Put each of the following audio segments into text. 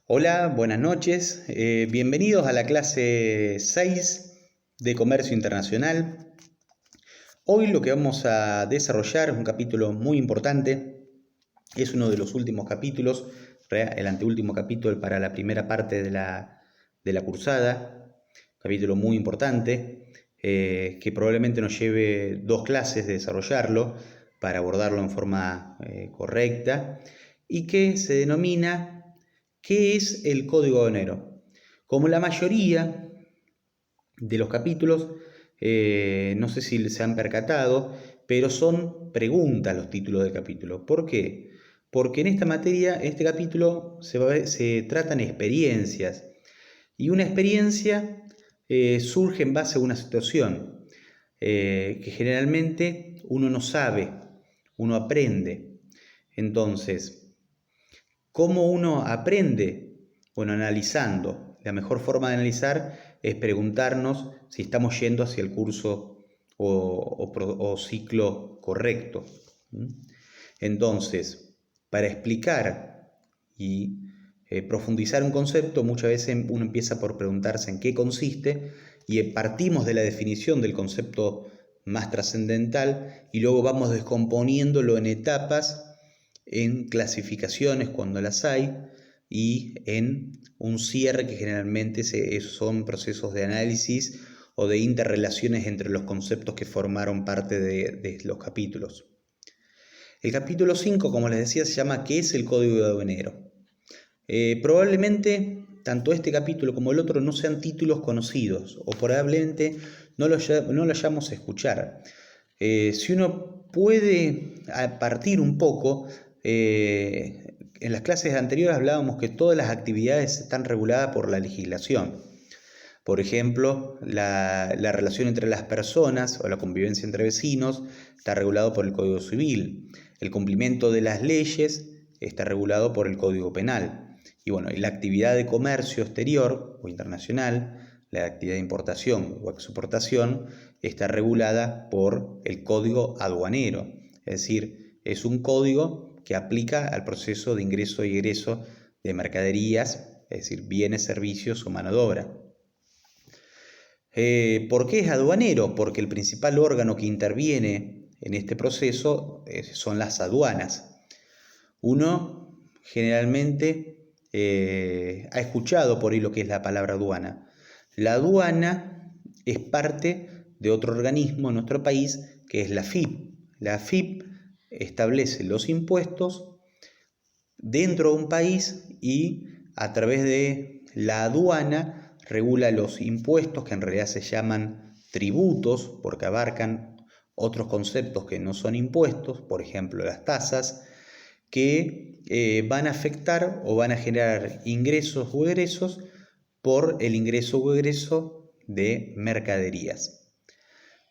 Hola, buenas noches. Bienvenidos a la clase 6 de Comercio Internacional. Hoy lo que vamos a desarrollar es un capítulo muy importante. Es uno de los últimos capítulos, el anteúltimo capítulo para la primera parte de la cursada. Capítulo muy importante, que probablemente nos lleve 2 clases de desarrollarlo para abordarlo en forma correcta, y que se denomina ¿qué es el código aduanero? Como la mayoría de los capítulos, no sé si se han percatado, pero son preguntas los títulos del capítulo. ¿Por qué? Porque en esta materia, en este capítulo, se tratan experiencias. Y una experiencia surge en base a una situación que generalmente uno no sabe, uno aprende. Entonces, ¿cómo uno aprende? Bueno, analizando. La mejor forma de analizar es preguntarnos si estamos yendo hacia el curso o ciclo correcto. Entonces, para explicar y profundizar un concepto, muchas veces uno empieza por preguntarse en qué consiste y partimos de la definición del concepto más trascendental y luego vamos descomponiéndolo en etapas, en clasificaciones cuando las hay y en un cierre que generalmente son procesos de análisis o de interrelaciones entre los conceptos que formaron parte de los capítulos. El capítulo 5, como les decía, se llama ¿qué es el código aduanero? Probablemente tanto este capítulo como el otro no sean títulos conocidos o probablemente no lo hayamos a escuchar. Si uno puede partir un poco, en las clases anteriores hablábamos que todas las actividades están reguladas por la legislación. Por ejemplo, la relación entre las personas o la convivencia entre vecinos está regulado por el Código Civil. El cumplimiento de las leyes está regulado por el Código Penal. Y bueno, la actividad de comercio exterior o internacional, la actividad de importación o exportación, está regulada por el Código Aduanero. Es decir, es un código que aplica al proceso de ingreso y egreso de mercaderías, es decir, bienes, servicios o mano de obra. ¿Por qué es aduanero? Porque el principal órgano que interviene en este proceso son las aduanas. Uno generalmente ha escuchado por ahí lo que es la palabra aduana. La aduana es parte de otro organismo en nuestro país que es la AFIP. La AFIP establece los impuestos dentro de un país y a través de la aduana regula los impuestos, que en realidad se llaman tributos porque abarcan otros conceptos que no son impuestos, por ejemplo las tasas, que van a afectar o van a generar ingresos o egresos por el ingreso o egreso de mercaderías.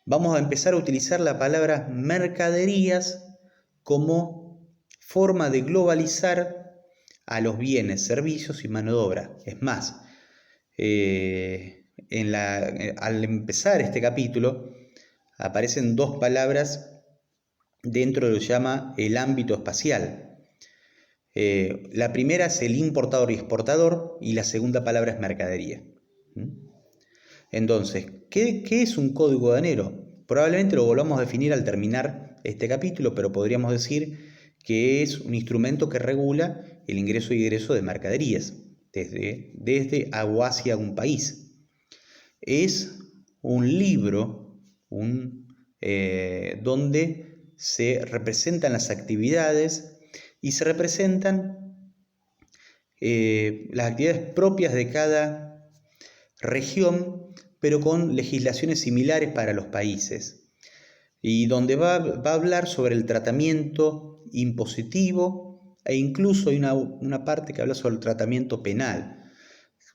Vamos a empezar a utilizar la palabra mercaderías como forma de globalizar a los bienes, servicios y mano de obra. Es más, al empezar este capítulo aparecen 2 palabras dentro de lo que se llama el ámbito espacial. La primera es el importador y exportador y la segunda palabra es mercadería. Entonces, ¿qué es un código aduanero? Probablemente lo volvamos a definir al terminar este capítulo, pero podríamos decir que es un instrumento que regula el ingreso y egreso de mercaderías desde o hacia un país. Es un libro donde se representan las actividades y se representan las actividades propias de cada región, pero con legislaciones similares para los países, y donde va a hablar sobre el tratamiento impositivo e incluso hay una parte que habla sobre el tratamiento penal.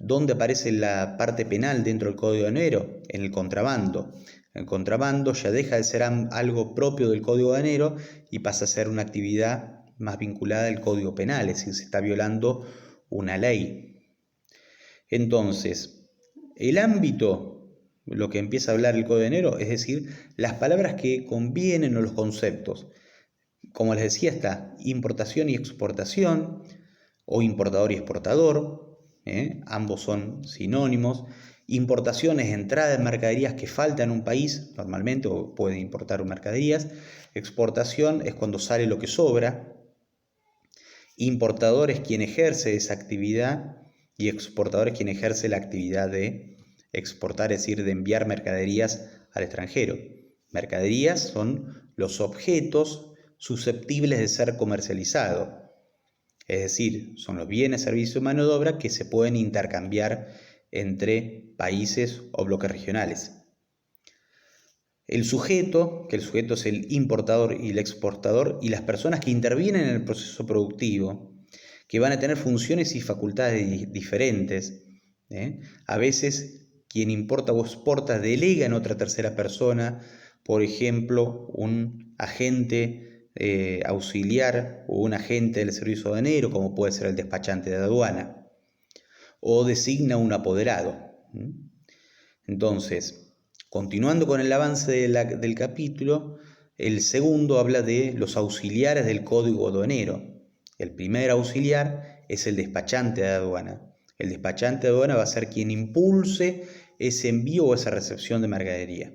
¿Dónde aparece la parte penal dentro del Código Aduanero? En el contrabando. El contrabando ya deja de ser algo propio del Código Aduanero y pasa a ser una actividad más vinculada al Código Penal, es decir, se está violando una ley. Entonces, el ámbito, lo que empieza a hablar el Código Aduanero, es decir, las palabras que convienen o los conceptos. Como les decía, está importación y exportación, o importador y exportador, Ambos son sinónimos. Importación es entrada de mercaderías que faltan en un país, normalmente, o puede importar mercaderías. Exportación es cuando sale lo que sobra. Importador es quien ejerce esa actividad y exportador es quien ejerce la actividad de exportar, es decir, de enviar mercaderías al extranjero. Mercaderías son los objetos susceptibles de ser comercializados. Es decir, son los bienes, servicios y mano de obra que se pueden intercambiar entre países o bloques regionales. El sujeto, que el sujeto es el importador y el exportador, y las personas que intervienen en el proceso productivo, que van a tener funciones y facultades diferentes. A veces quien importa o exporta delega en otra tercera persona, por ejemplo, un agente auxiliar o un agente del servicio aduanero, como puede ser el despachante de aduana, o designa un apoderado. Entonces, continuando con el avance del capítulo, el segundo habla de los auxiliares del código aduanero. El primer auxiliar es el despachante de aduana. El despachante de aduana va a ser quien impulse ese envío o esa recepción de mercadería.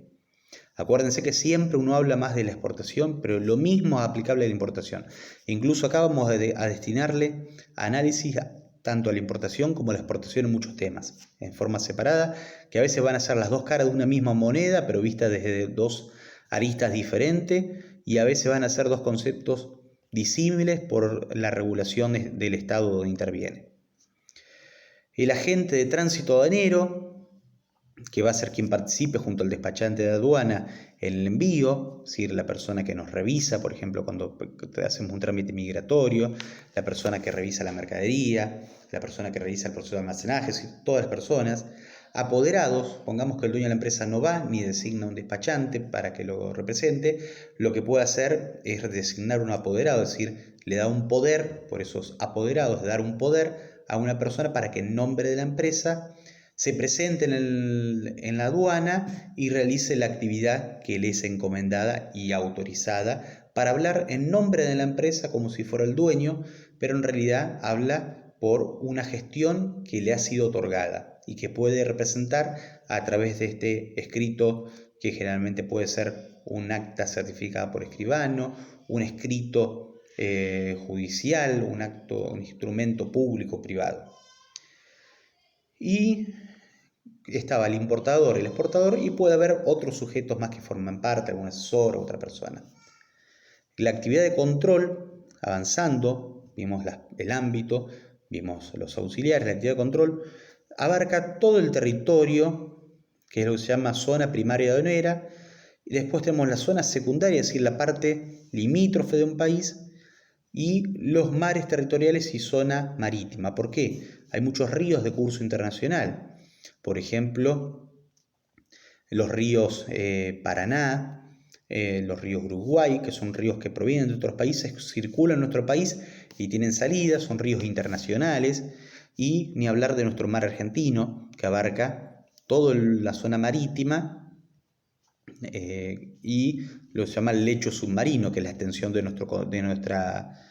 Acuérdense que siempre uno habla más de la exportación, pero lo mismo es aplicable a la importación. Incluso acá vamos a destinarle análisis tanto a la importación como a la exportación en muchos temas, en forma separada, que a veces van a ser las dos caras de una misma moneda, pero vistas desde dos aristas diferentes, y a veces van a ser dos conceptos disímiles por la regulación del estado donde interviene. El agente de tránsito aduanero, que va a ser quien participe junto al despachante de aduana en el envío, es decir, la persona que nos revisa, por ejemplo, cuando hacemos un trámite migratorio, la persona que revisa la mercadería, la persona que revisa el proceso de almacenaje, es decir, todas las personas. Apoderados, pongamos que el dueño de la empresa no va ni designa un despachante para que lo represente, lo que puede hacer es designar un apoderado, es decir, le da un poder, por esos apoderados, de dar un poder a una persona para que en nombre de la empresa se presente en la aduana y realice la actividad que le es encomendada y autorizada para hablar en nombre de la empresa como si fuera el dueño, pero en realidad habla por una gestión que le ha sido otorgada y que puede representar a través de este escrito, que generalmente puede ser un acta certificada por escribano, un escrito judicial, un instrumento público privado. Y estaba el importador, el exportador, y puede haber otros sujetos más que forman parte, algún asesor o otra persona. La actividad de control, avanzando, vimos el ámbito, vimos los auxiliares. La actividad de control abarca todo el territorio, que es lo que se llama zona primaria aduanera, y después tenemos la zona secundaria, es decir, la parte limítrofe de un país, y los mares territoriales y zona marítima. ¿Por qué? Hay muchos ríos de curso internacional. Por ejemplo, los ríos Paraná, los ríos Uruguay, que son ríos que provienen de otros países, circulan en nuestro país y tienen salidas, son ríos internacionales, y ni hablar de nuestro mar argentino, que abarca toda la zona marítima y lo que se llama el lecho submarino, que es la extensión de nuestra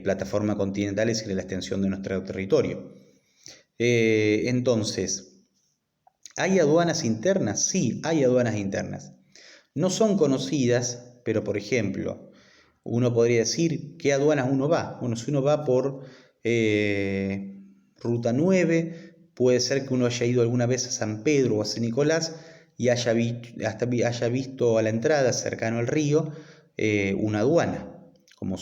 plataforma continental, es decir, la extensión de nuestro territorio. Entonces, ¿hay aduanas internas? Sí, hay aduanas internas. No son conocidas, pero por ejemplo, uno podría decir qué aduanas uno va. Bueno, si uno va por Ruta 9, puede ser que uno haya ido alguna vez a San Pedro o a San Nicolás y haya visto a la entrada, cercano al río, una aduana. Como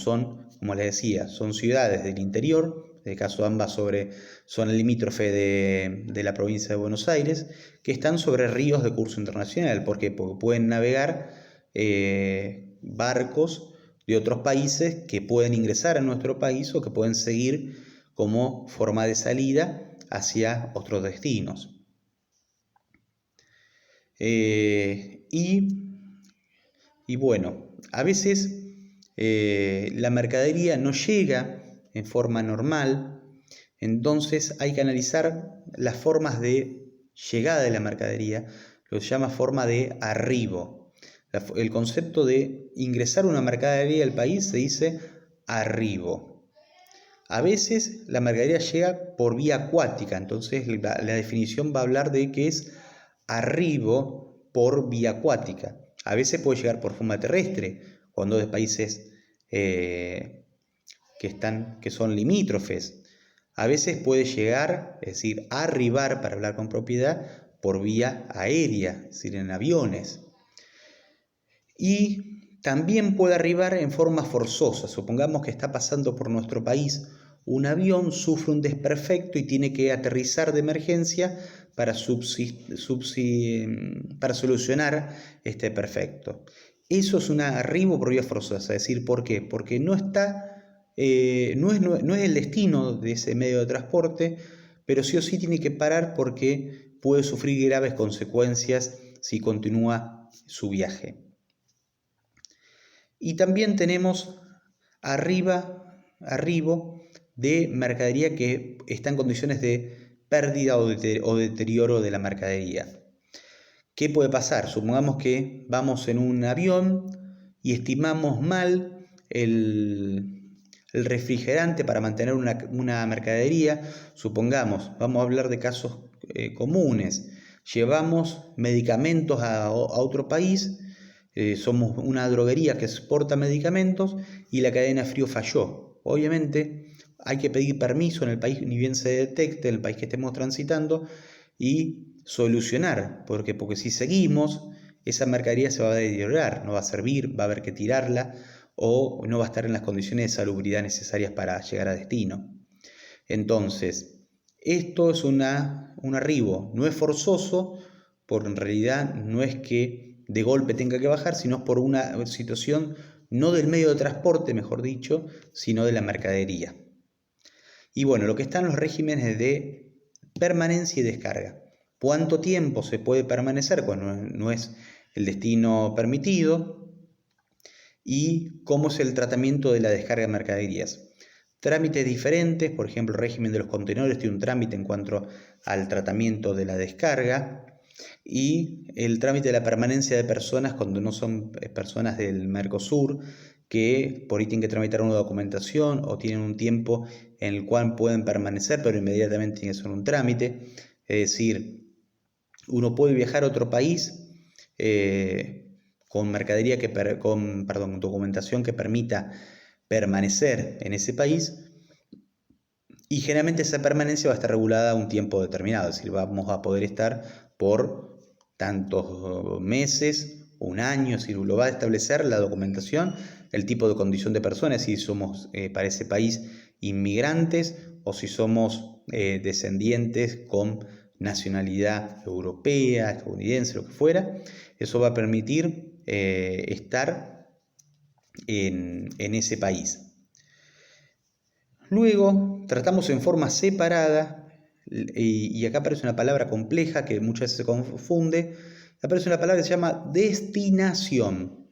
les decía, son ciudades del interior, en el caso ambas son el limítrofe de la provincia de Buenos Aires, que están sobre ríos de curso internacional. ¿Por qué? Porque pueden navegar barcos de otros países que pueden ingresar a nuestro país o que pueden seguir como forma de salida hacia otros destinos. Y bueno, a veces la mercadería no llega en forma normal, entonces hay que analizar las formas de llegada de la mercadería, lo que se llama forma de arribo. El concepto de ingresar una mercadería al país se dice arribo. A veces la mercadería llega por vía acuática, entonces la definición va a hablar de que es arribo por vía acuática. A veces puede llegar por forma terrestre, cuando de países que son limítrofes. A veces puede llegar, es decir, arribar, para hablar con propiedad, por vía aérea, es decir, en aviones. Y también puede arribar en forma forzosa. Supongamos que está pasando por nuestro país un avión, sufre un desperfecto y tiene que aterrizar de emergencia para solucionar este perfecto. Eso es un arribo por vía forzosa. Es decir, ¿por qué? Porque no es el destino de ese medio de transporte, pero sí o sí tiene que parar porque puede sufrir graves consecuencias si continúa su viaje. Y también tenemos arribo de mercadería que está en condiciones de pérdida o deterioro de la mercadería. ¿Qué puede pasar? Supongamos que vamos en un avión y estimamos mal el refrigerante para mantener una mercadería. Supongamos, vamos a hablar de casos comunes. Llevamos medicamentos a otro país. Somos una droguería que exporta medicamentos y la cadena de frío falló. Obviamente hay que pedir permiso en el país, ni bien se detecte, en el país que estemos transitando, y solucionar, porque si seguimos, esa mercadería se va a deteriorar, no va a servir, va a haber que tirarla o no va a estar en las condiciones de salubridad necesarias para llegar a destino. Entonces, esto es un arribo, no es forzoso, porque en realidad no es que de golpe tenga que bajar, sino por una situación no del medio de transporte, mejor dicho, sino de la mercadería. Y bueno, lo que están los regímenes de permanencia y descarga. ¿Cuánto tiempo se puede permanecer cuando no es el destino permitido? Y cómo es el tratamiento de la descarga de mercaderías. Trámites diferentes, por ejemplo, el régimen de los contenedores tiene un trámite en cuanto al tratamiento de la descarga, y el trámite de la permanencia de personas cuando no son personas del Mercosur, que por ahí tienen que tramitar una documentación o tienen un tiempo en el cual pueden permanecer, pero inmediatamente tiene que ser un trámite. Es decir, uno puede viajar a otro país con mercadería con documentación que permita permanecer en ese país, y generalmente esa permanencia va a estar regulada a un tiempo determinado, es decir, vamos a poder estar por tantos meses, un año, si lo va a establecer la documentación, el tipo de condición de personas, si somos para ese país inmigrantes o si somos descendientes con nacionalidad europea, estadounidense, lo que fuera. Eso va a permitir estar en ese país. Luego tratamos en forma separada, y acá aparece una palabra compleja que muchas veces se confunde. Aparece una palabra que se llama destinación.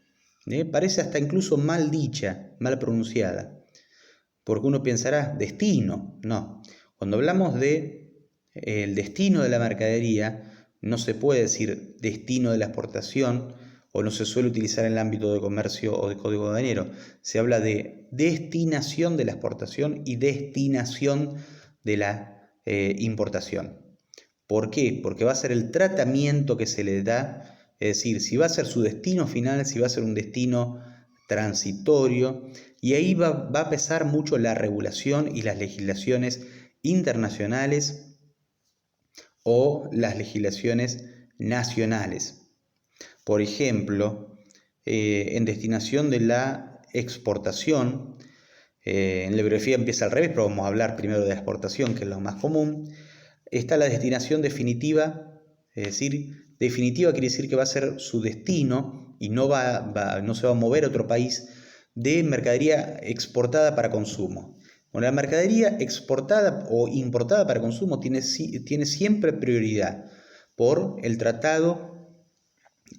Parece hasta incluso mal dicha, mal pronunciada, porque uno pensará destino. No, cuando hablamos de el destino de la mercadería, no se puede decir destino de la exportación, o no se suele utilizar en el ámbito de comercio o de código aduanero. Se habla de destinación de la exportación y destinación de la importación. ¿Por qué? Porque va a ser el tratamiento que se le da, es decir, si va a ser su destino final, si va a ser un destino transitorio, y ahí va a pesar mucho la regulación y las legislaciones internacionales o las legislaciones nacionales. Por ejemplo, en destinación de la exportación, en la bibliografía empieza al revés, pero vamos a hablar primero de la exportación, que es lo más común. Está la destinación definitiva, es decir, definitiva quiere decir que va a ser su destino y no se va a mover a otro país, de mercadería exportada para consumo. Bueno, la mercadería exportada o importada para consumo tiene siempre prioridad por el Tratado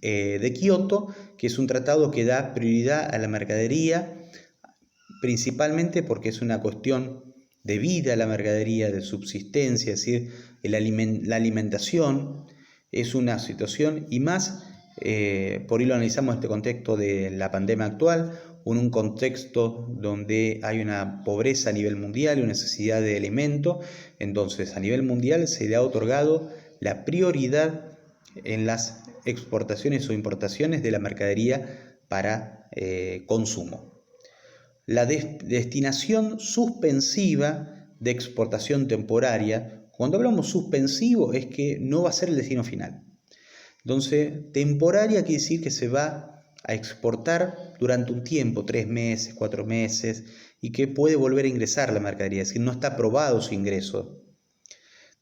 de Kioto, que es un tratado que da prioridad a la mercadería, principalmente porque es una cuestión de vida la mercadería, de subsistencia, es decir, la alimentación es una situación, y más, por ahí lo analizamos en este contexto de la pandemia actual, en un contexto donde hay una pobreza a nivel mundial y una necesidad de alimento. Entonces, a nivel mundial se le ha otorgado la prioridad en las exportaciones o importaciones de la mercadería para consumo. La destinación suspensiva de exportación temporaria, cuando hablamos suspensivo es que no va a ser el destino final. Entonces, temporaria quiere decir que se va a exportar durante un tiempo, 3 meses, 4 meses, y que puede volver a ingresar la mercadería, es decir, no está aprobado su ingreso.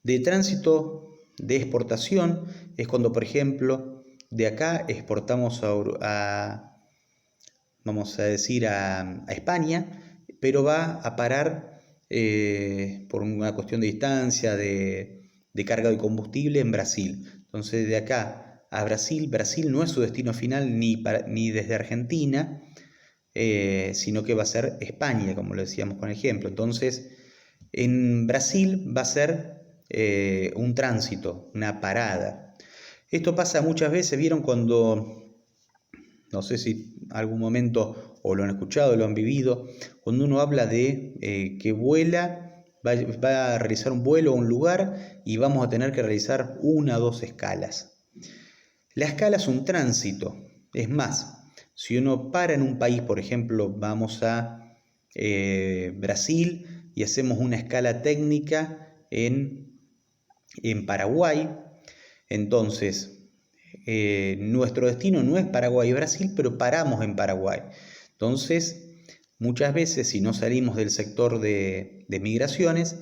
De tránsito de exportación es cuando, por ejemplo, de acá exportamos vamos a decir, a España, pero va a parar por una cuestión de distancia, de carga de combustible en Brasil. Entonces, de acá a Brasil no es su destino final ni desde Argentina, sino que va a ser España, como lo decíamos con el ejemplo. Entonces, en Brasil va a ser un tránsito, una parada. Esto pasa muchas veces, vieron cuando, no sé si algún momento o lo han escuchado, lo han vivido, cuando uno habla de que vuela, va a realizar un vuelo a un lugar y vamos a tener que realizar 1 o 2 escalas. La escala es un tránsito, es más, si uno para en un país, por ejemplo, vamos a Brasil y hacemos una escala técnica en Paraguay, entonces nuestro destino no es Paraguay y Brasil, pero paramos en Paraguay. Entonces, muchas veces si no salimos del sector de migraciones,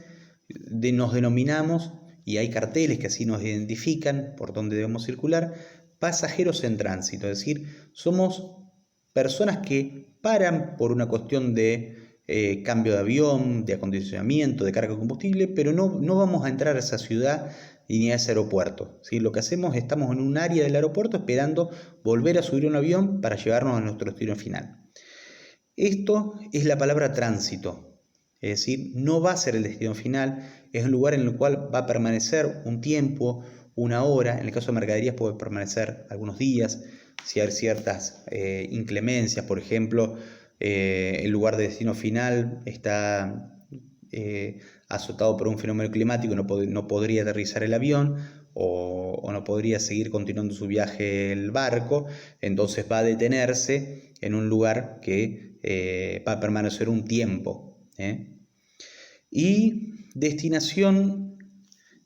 nos denominamos, y hay carteles que así nos identifican por dónde debemos circular, pasajeros en tránsito, es decir, somos personas que paran por una cuestión de cambio de avión, de acondicionamiento, de carga de combustible, pero no vamos a entrar a esa ciudad ni a ese aeropuerto. ¿Sí? Lo que hacemos, estamos en un área del aeropuerto esperando volver a subir un avión para llevarnos a nuestro destino final. Esto es la palabra tránsito, es decir, no va a ser el destino final, es un lugar en el cual va a permanecer un tiempo, 1 hora, en el caso de mercaderías puede permanecer algunos días, si hay ciertas inclemencias, por ejemplo, el lugar de destino final está azotado por un fenómeno climático, no podría aterrizar el avión o no podría seguir continuando su viaje el barco, entonces va a detenerse en un lugar que va a permanecer un tiempo. Y destinación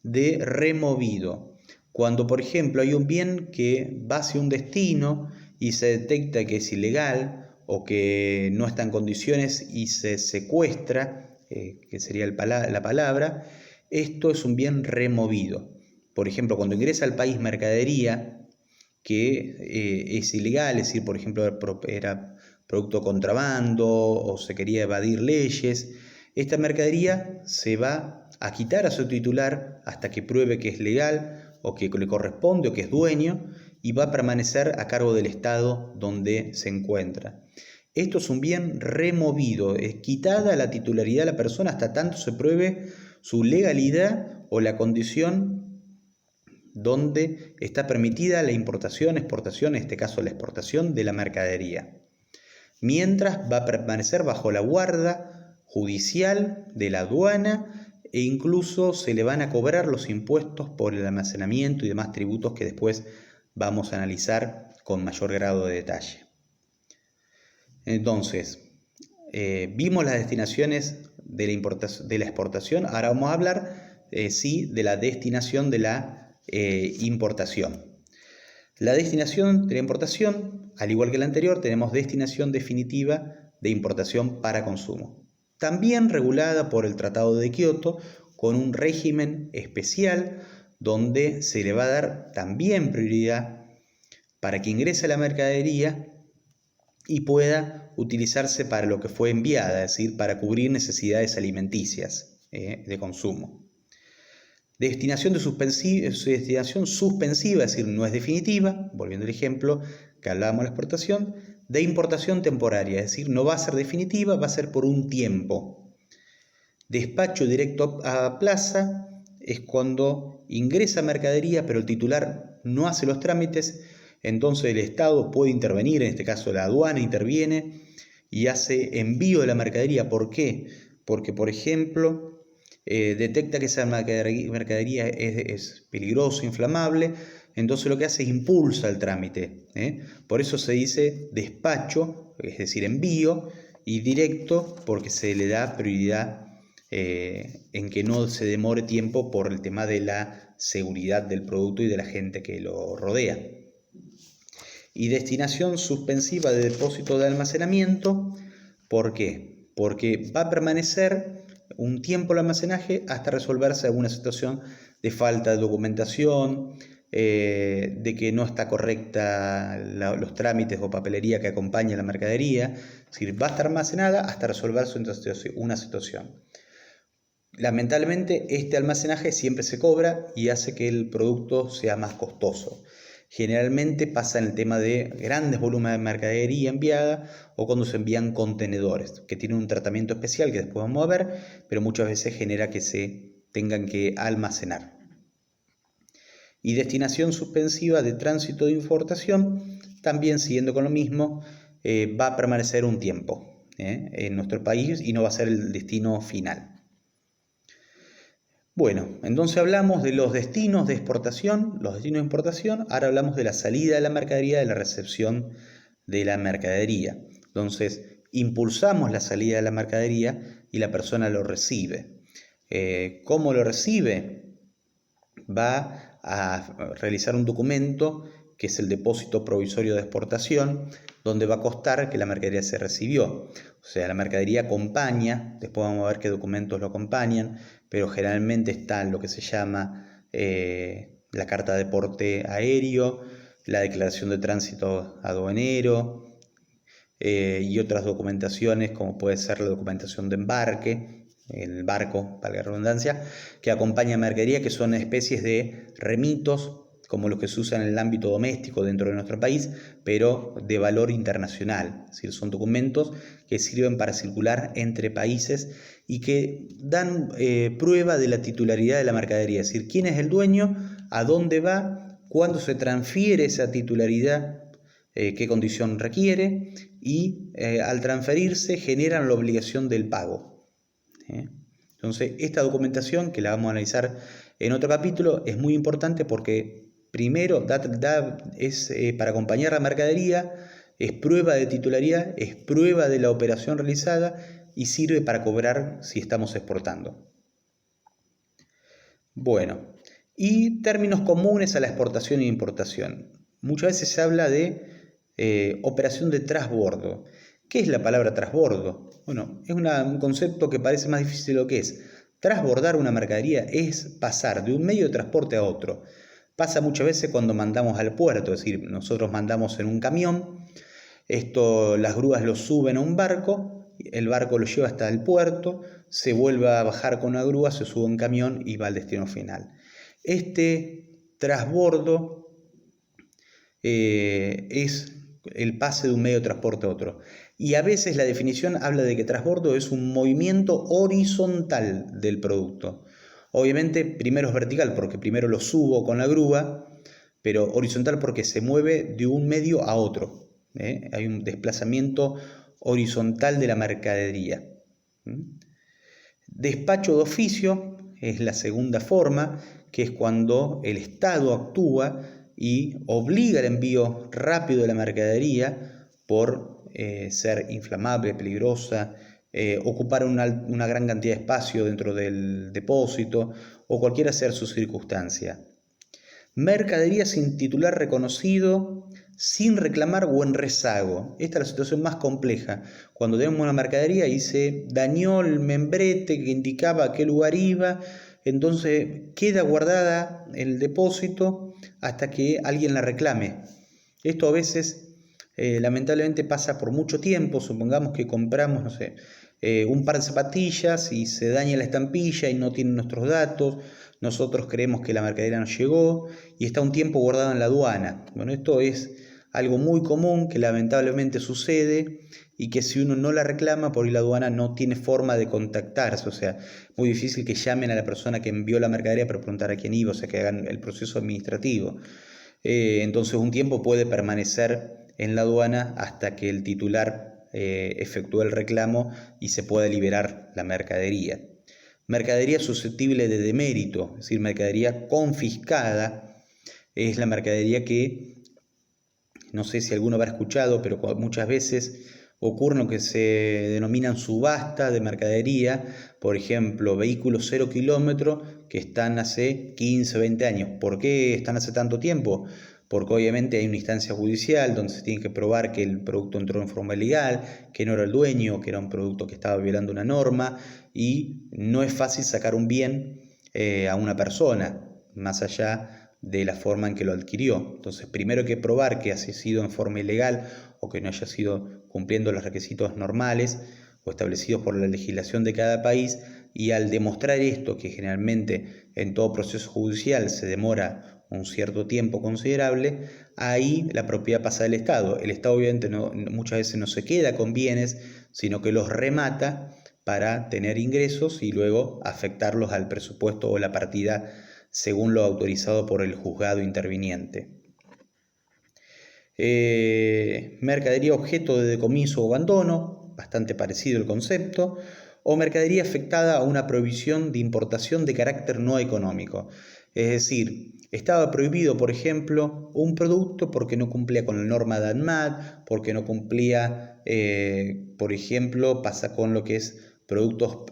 de removido. Cuando, por ejemplo, hay un bien que va hacia un destino y se detecta que es ilegal o que no está en condiciones y se secuestra, que sería la palabra, esto es un bien removido. Por ejemplo, cuando ingresa al país mercadería que es ilegal, es decir, por ejemplo, era producto contrabando o se quería evadir leyes, esta mercadería se va a quitar a su titular hasta que pruebe que es legal o que le corresponde o que es dueño y va a permanecer a cargo del Estado donde se encuentra. Esto es un bien removido, es quitada la titularidad de la persona hasta tanto se pruebe su legalidad o la condición donde está permitida la importación, exportación, en este caso la exportación de la mercadería. Mientras va a permanecer bajo la guarda judicial de la aduana e incluso se le van a cobrar los impuestos por el almacenamiento y demás tributos que después vamos a analizar con mayor grado de detalle. Entonces, vimos las destinaciones de la exportación, ahora vamos a hablar sí, de la destinación de la importación. La destinación de la importación, al igual que la anterior, tenemos destinación definitiva de importación para consumo. También regulada por el Tratado de Kioto, con un régimen especial donde se le va a dar también prioridad para que ingrese la mercadería y pueda utilizarse para lo que fue enviada, es decir, para cubrir necesidades alimenticias de consumo. Destinación suspensiva, es decir, no es definitiva, volviendo al ejemplo que hablábamos de la exportación, de importación temporaria, es decir, no va a ser definitiva, va a ser por un tiempo. Despacho directo a plaza es cuando ingresa mercadería, pero el titular no hace los trámites, entonces el Estado puede intervenir, en este caso la aduana interviene y hace envío de la mercadería. ¿Por qué? Porque, por ejemplo, detecta que esa mercadería es peligrosa, inflamable, entonces lo que hace es impulsa el trámite. Por eso se dice despacho, es decir, envío, y directo, porque se le da prioridad en que no se demore tiempo por el tema de la seguridad del producto y de la gente que lo rodea. Y destinación suspensiva de depósito de almacenamiento. ¿Por qué? Porque va a permanecer un tiempo el almacenaje hasta resolverse alguna situación de falta de documentación, de que no está correcta los trámites o papelería que acompaña la mercadería. Es decir, va a estar almacenada hasta resolverse una situación. Lamentablemente, este almacenaje siempre se cobra y hace que el producto sea más costoso. Generalmente pasa en el tema de grandes volúmenes de mercadería enviada o cuando se envían contenedores, que tienen un tratamiento especial que después vamos a ver, pero muchas veces genera que se tengan que almacenar. Y destinación suspensiva de tránsito de importación, también siguiendo con lo mismo, va a permanecer un tiempo en nuestro país y no va a ser el destino final. Bueno, entonces hablamos de los destinos de exportación, los destinos de importación, ahora hablamos de la salida de la mercadería, de la recepción de la mercadería. Entonces, impulsamos la salida de la mercadería y la persona lo recibe. ¿Cómo lo recibe? Va a realizar un documento que es el depósito provisorio de exportación, donde va a constar que la mercadería se recibió. O sea, la mercadería acompaña, después vamos a ver qué documentos lo acompañan, pero generalmente está lo que se llama la carta de porte aéreo, la declaración de tránsito aduanero y otras documentaciones como puede ser la documentación de embarque, el barco, valga la redundancia, que acompaña mercadería, que son especies de remitos como los que se usan en el ámbito doméstico dentro de nuestro país, pero de valor internacional. Es decir, son documentos que sirven para circular entre países y que dan prueba de la titularidad de la mercadería, es decir, quién es el dueño, a dónde va, cuándo se transfiere esa titularidad, qué condición requiere y al transferirse generan la obligación del pago. Entonces, esta documentación, que la vamos a analizar en otro capítulo, es muy importante porque primero es para acompañar la mercadería, es prueba de titularidad, es prueba de la operación realizada y sirve para cobrar si estamos exportando. Bueno, y términos comunes a la exportación e importación. Muchas veces se habla de operación de trasbordo. ¿Qué es la palabra trasbordo? Bueno, es un concepto que parece más difícil de lo que es. Trasbordar una mercadería es pasar de un medio de transporte a otro. Pasa muchas veces cuando mandamos al puerto, es decir, nosotros mandamos en un camión, las grúas lo suben a un barco, el barco lo lleva hasta el puerto, se vuelve a bajar con una grúa, se sube a un camión y va al destino final. Este trasbordo es el pase de un medio de transporte a otro. Y a veces la definición habla de que trasbordo es un movimiento horizontal del producto. Obviamente primero es vertical porque primero lo subo con la grúa, pero horizontal porque se mueve de un medio a otro. Hay un desplazamiento horizontal de la mercadería. Despacho de oficio es la segunda forma, que es cuando el Estado actúa y obliga el envío rápido de la mercadería por ser inflamable, peligrosa, ocupar una gran cantidad de espacio dentro del depósito o cualquiera sea su circunstancia. Mercadería sin titular reconocido, sin reclamar o en rezago. Esta es la situación más compleja. Cuando tenemos una mercadería y se dañó el membrete que indicaba a qué lugar iba, entonces queda guardada en el depósito hasta que alguien la reclame. Esto a veces lamentablemente pasa por mucho tiempo. Supongamos que compramos, no sé, un par de zapatillas y se daña la estampilla y no tienen nuestros datos. Nosotros creemos que la mercadería nos llegó y está un tiempo guardada en la aduana. Bueno, esto es algo muy común que lamentablemente sucede y que si uno no la reclama, por ahí la aduana no tiene forma de contactarse. O sea, muy difícil que llamen a la persona que envió la mercadería para preguntar a quién iba, o sea, que hagan el proceso administrativo. Entonces un tiempo puede permanecer en la aduana hasta que el titular efectúe el reclamo y se pueda liberar la mercadería. Mercadería susceptible de demérito, es decir, mercadería confiscada, es la mercadería que, no sé si alguno habrá escuchado, pero muchas veces ocurre lo que se denominan subasta de mercadería, por ejemplo, vehículos 0 kilómetros que están hace 15, 20 años. ¿Por qué están hace tanto tiempo? Porque obviamente hay una instancia judicial donde se tiene que probar que el producto entró en forma ilegal, que no era el dueño, que era un producto que estaba violando una norma, y no es fácil sacar un bien a una persona, más allá de la forma en que lo adquirió. Entonces, primero hay que probar que haya sido en forma ilegal o que no haya sido cumpliendo los requisitos normales o establecidos por la legislación de cada país, y al demostrar esto, que generalmente en todo proceso judicial se demora un cierto tiempo considerable, ahí la propiedad pasa al Estado. El Estado obviamente muchas veces no se queda con bienes, sino que los remata para tener ingresos y luego afectarlos al presupuesto o la partida según lo autorizado por el juzgado interviniente. Mercadería objeto de decomiso o abandono, bastante parecido el concepto, o mercadería afectada a una prohibición de importación de carácter no económico. Es decir, estaba prohibido, por ejemplo, un producto porque no cumplía con la norma de ANMAT, porque no cumplía, por ejemplo, pasa con lo que es productos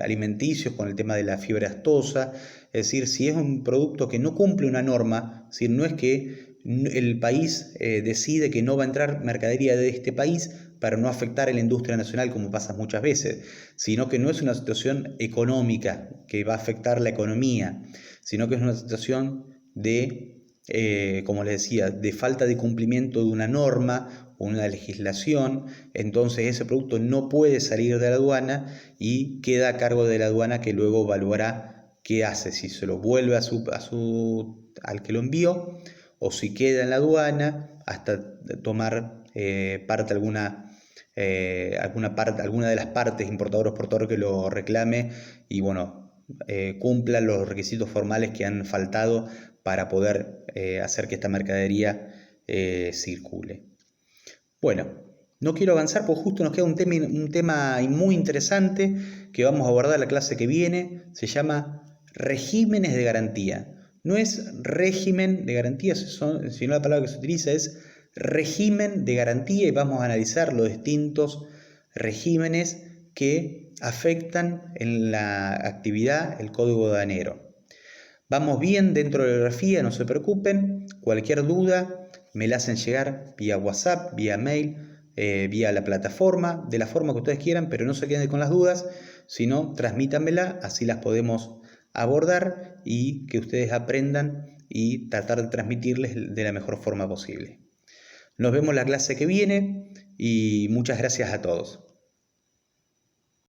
alimenticios, con el tema de la fiebre aftosa. Es decir, si es un producto que no cumple una norma, es decir, no es que el país decide que no va a entrar mercadería de este país para no afectar a la industria nacional, como pasa muchas veces, sino que no es una situación económica que va a afectar la economía, sino que es una situación de, como les decía, de falta de cumplimiento de una norma o una legislación. Entonces ese producto no puede salir de la aduana y queda a cargo de la aduana, que luego evaluará qué hace, si se lo vuelve al que lo envió, o si queda en la aduana hasta tomar alguna de las partes, importador o exportador, que lo reclame y bueno, cumpla los requisitos formales que han faltado para poder hacer que esta mercadería circule. Bueno, no quiero avanzar porque justo nos queda un tema muy interesante que vamos a abordar la clase que viene. Se llama regímenes de garantía. No es régimen de garantía, sino la palabra que se utiliza es régimen de garantía, y vamos a analizar los distintos regímenes que afectan en la actividad el código aduanero. Vamos bien dentro de la bibliografía, no se preocupen. Cualquier duda me la hacen llegar vía WhatsApp, vía mail, vía la plataforma, de la forma que ustedes quieran, pero no se queden con las dudas, sino transmítanmela, así las podemos abordar y que ustedes aprendan y tratar de transmitirles de la mejor forma posible. Nos vemos la clase que viene y muchas gracias a todos.